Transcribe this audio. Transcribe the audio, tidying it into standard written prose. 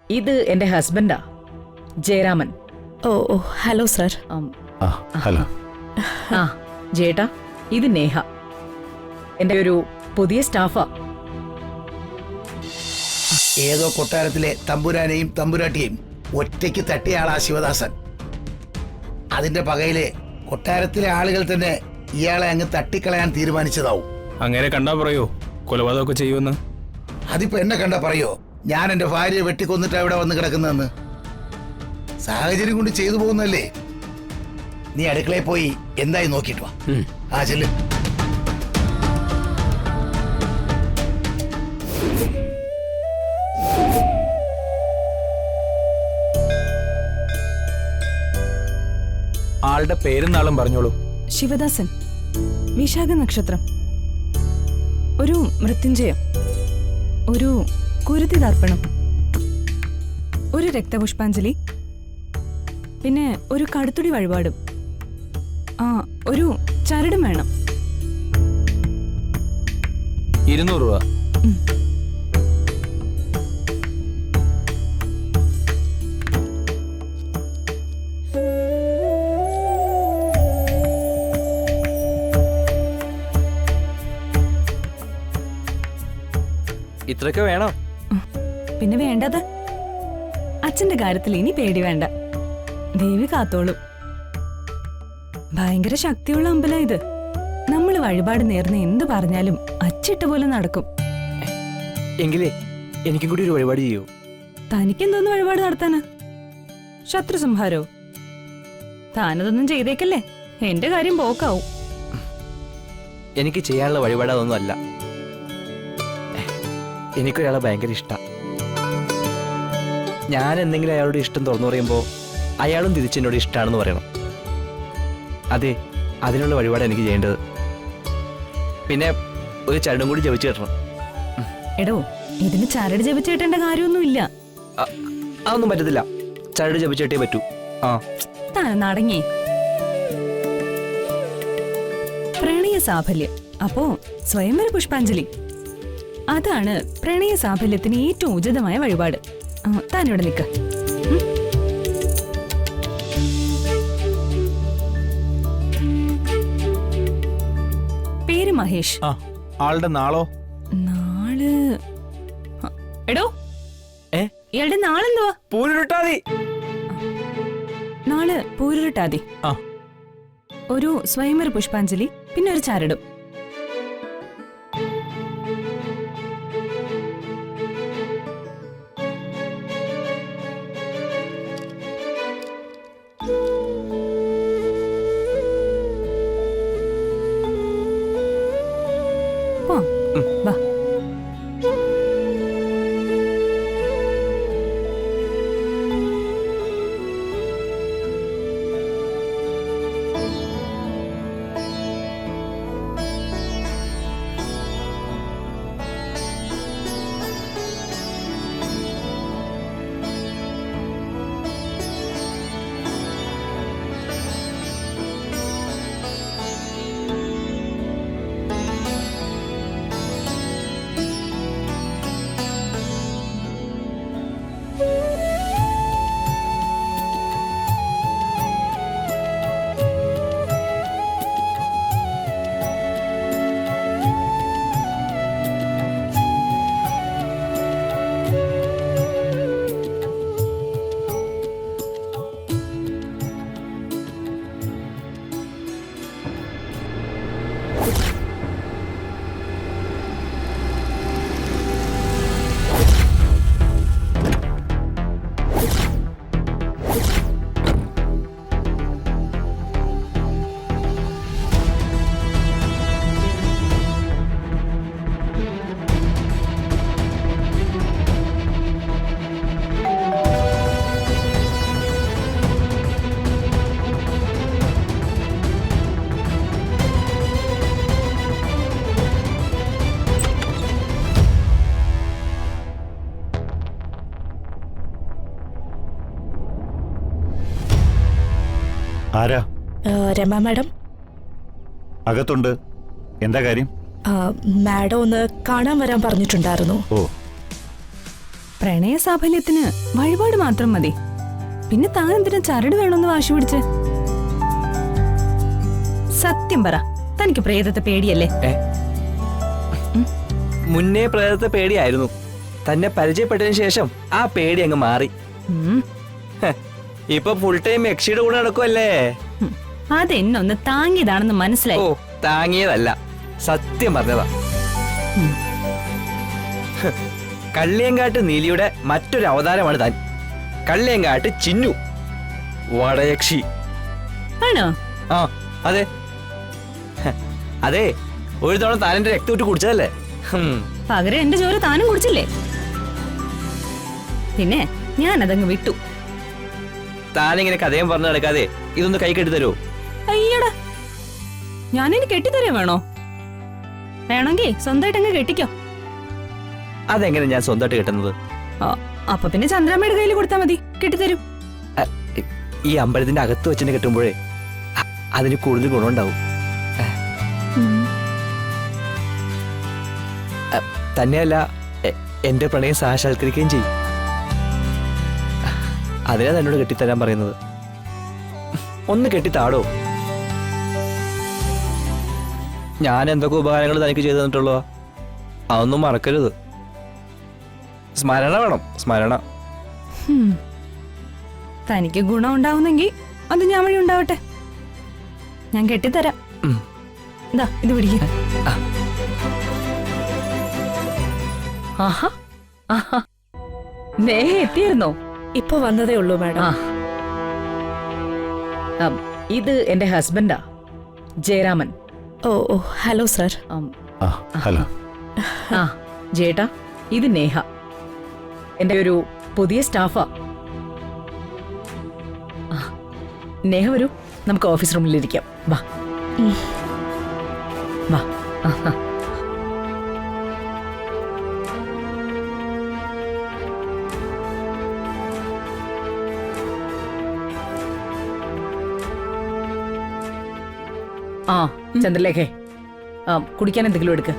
ഇത് എന്റെ ഹസ്ബൻഡാ, ജയരാമൻ. ഓ ഓ hello sir. Hello. ആ ജേട്ടാ, ഇത് നേഹ, എന്റെ ഒരു പുതിയ സ്റ്റാഫാ. ഏതോ കൊട്ടാരത്തിലെ തമ്പുരാനെയും തമ്പുരാട്ടിയെയും ഒറ്റയ്ക്ക് തട്ടിയ ആളാ ശിവദാസൻ. അതിന്റെ പകയില് കൊട്ടാരത്തിലെ ആളുകൾ തന്നെ ഇയാളെ അങ്ങ് തട്ടിക്കളയാൻ തീരുമാനിച്ചതാവും. അങ്ങനെ കണ്ടാ പറയോ കൊലപാതകമൊക്കെ ചെയ്യുമെന്ന്? അതിപ്പോ എന്നെ കണ്ടാ പറയോ ഞാൻ എന്റെ ഭാര്യയെ വെട്ടിക്കൊന്നിട്ട് അവിടെ വന്ന് കിടക്കുന്നതെന്ന്? സാഹചര്യം കൊണ്ട് ചെയ്തു പോകുന്നല്ലേ. നീ അടുക്കളയിൽ പോയി എന്തായി നോക്കിട്ട് വാ. ആ ചെല്ല്. ആളുടെ പേരും നാളും പറഞ്ഞോളൂ. ശിവദാസൻ, വിശാഖ നക്ഷത്രം, ഒരു മൃത്യുഞ്ജയം, ഒരു കുരുതി തർപ്പണം, ഒരു രക്തപുഷ്പാഞ്ജലി, പിന്നെ ഒരു കടുത്തുടി വഴിപാടും, ഒരു ചരടും വേണം. 200 രൂപ. ഇത്രയൊക്കെ വേണോ? പിന്നെ വേണ്ടത്. അച്ഛന്റെ കാര്യത്തിൽ ഇനി പേടി വേണ്ട, ദേവി കാത്തോളും. ഭയങ്കര ശക്തിയുള്ള അമ്പലം ഇത്. നമ്മൾ വഴിപാട് നേർന്ന് എന്ത് പറഞ്ഞാലും അച്ചിട്ട പോലെ നടക്കും. എങ്കിലേ എനിക്കും കൂടി ഒരു വഴിപാട് ചെയ്യൂ. തനിക്കെന്തോന്ന് വഴിപാട് നടത്താന്? ശത്രു സംഹാരോ? താനതൊന്നും ചെയ്തേക്കല്ലേ, എന്റെ കാര്യം പോക്കാവും. എനിക്ക് ചെയ്യാനുള്ള വഴിപാട് അതൊന്നും അല്ല. എനിക്കൊരാളെ ഭയങ്കര ഇഷ്ടം. ഞാൻ എന്തെങ്കിലും അയാളുടെ ഇഷ്ടം തുറന്നു പറയുമ്പോൾ അയാളും തിരിച്ചെന്നോട് ഇഷ്ടമാണെന്ന് പറയണം. അതെ, അതിനുള്ള വഴിപാട് എനിക്ക് ചെയ്യേണ്ടത്. പിന്നെ ഒരു ചരടും കൂടി ജപിച്ചു കിട്ടണം. എടോ, ഇതിന് ചരട് ജപിച്ചു കിട്ടേണ്ട കാര്യമൊന്നുമില്ല. അതൊന്നും പറ്റത്തില്ല, ചരട് ജപിച്ചിട്ടേ പറ്റൂ. താനടങ്ങി. പ്രണയ സാഫല്യം, അപ്പോ സ്വയംവര പുഷ്പാഞ്ജലി, അതാണ് പ്രണയ സാഫല്യത്തിന് ഏറ്റവും ഉചിതമായ വഴിപാട്. താനിവിടെ നിൽക്ക. പേര് മഹേഷ്. ആളുടെ നാളോ? നാള് എടോ, ഇയാളുടെ നാളെന്തുവാ? പൂരുരുട്ടാതി. നാള് പൂരുരുട്ടാതി, ഒരു സ്വയംവര പുഷ്പാഞ്ജലി, പിന്നെ ഒരു ചരടും. വാ. ആരാ? രമ മാഡം. അകത്തുണ്ട്. എന്താ കാര്യം? മാഡം ഒന്ന് കാണാൻ വരാൻ പറഞ്ഞിട്ടുണ്ടായിരുന്നു. ഓ, പ്രണയ സാഫല്യത്തിന് വഴിപാട് മാത്രം മതി. പിന്നെ താൻ എന്തിനാ ചരട് വേണമെന്ന് വാശി പിടിച്ച്? സത്യം പറ, തനിക്ക് പ്രേതത്തെ പേടിയല്ലേ? മുന്നേ പ്രേതത്തെ പേടിയായിരുന്നു. തന്നെ പരിചയപ്പെട്ടതിന് ശേഷം ആ പേടി അങ്ങ് മാറി. ഉം. ഇപ്പൊ ഫുൾ ടൈം യക്ഷിയുടെ കൂടെ നടക്കുമല്ലേ? അതെന്നൊന്ന് താങ്ങിയതാണെന്ന് ഓ, മനസ്സിലായി. താങ്ങിയതല്ല, സത്യം പറഞ്ഞതാ. കള്ളിയങ്കാട്ട് നീലിയുടെ മറ്റൊരു അവതാരമാണ് താൻ. കള്ളിയങ്കാട്ട് ചിന്നു, വടയക്ഷി. ആണോ? ആ അതെ. അതെ, ഒരു തവണ താനെന്റെ രക്തം കുടിച്ചതല്ലേ? പകരം എന്റെ ചോര താനും കുടിച്ചില്ലേ? പിന്നെ ഞാനതങ്ങ് വിട്ടു. താനിങ്ങനെ കഥയും പറഞ്ഞു നടക്കാതെ ഇതൊന്ന് കൈ കെട്ടി തരുമോ? അയ്യടാ, ഞാനിനി കെട്ടിത്തരേ വേണോ? വേണമെങ്കിൽ സ്വന്തമായിട്ട് അങ്ങ് കെട്ടിക്കോ. അതെങ്ങനെ ഞാൻ സ്വന്തമായിട്ട് കെട്ടുന്നത്? അപ്പൊ പിന്നെ ചന്ദ്രാമ്മയുടെ കയ്യിൽ കൊടുത്താൽ മതി, കെട്ടിത്തരും. ഈ അമ്പലത്തിന്റെ അകത്ത് വെച്ചെന്നെ കെട്ടുമ്പോഴേ അതിന് കൂടുതൽ ഗുണമുണ്ടാവും. തന്നെയല്ല, എന്റെ പ്രണയം സാക്ഷാത്കരിക്കുകയും ചെയ്യും. അതിനാ തന്നോട് കെട്ടിത്തരാൻ പറയുന്നത്. ഒന്ന് കെട്ടിത്താടോ. ഞാൻ എന്തൊക്കെ ഉപകാരങ്ങൾ തനിക്ക് ചെയ്തു തന്നിട്ടുള്ളോ അതൊന്നും മറക്കരുത്. സ്മരണ വേണം, സ്മരണ. തനിക്ക് ഗുണം ഉണ്ടാവുന്നെങ്കിൽ അത് ഞാൻ വഴി ഉണ്ടാവട്ടെ. ഞാൻ കെട്ടിത്തരാം. ഇതാ ഇത് പിടിക്ക. ആഹാ ആഹാ, നേഹ എത്തിയിരുന്നോ? ഇപ്പൊ വന്നതേ ഉള്ളൂ മാഡം. ഇത് എന്റെ ഹസ്ബൻഡാ, ജയരാമൻ. ഓ ഓ, ഹലോ സർ. ആ ഹലോ. ആ ജേട്ടാ, ഇത് നേഹ, എന്റെ ഒരു പുതിയ സ്റ്റാഫാ. നേഹ വരൂ, നമുക്ക് ഓഫീസ് റൂമിലിരിക്കാം. വാ വാ. ആ ചന്ദ്രലേഖേ, കുടിക്കാൻ എന്തെങ്കിലും എടുക്ക്.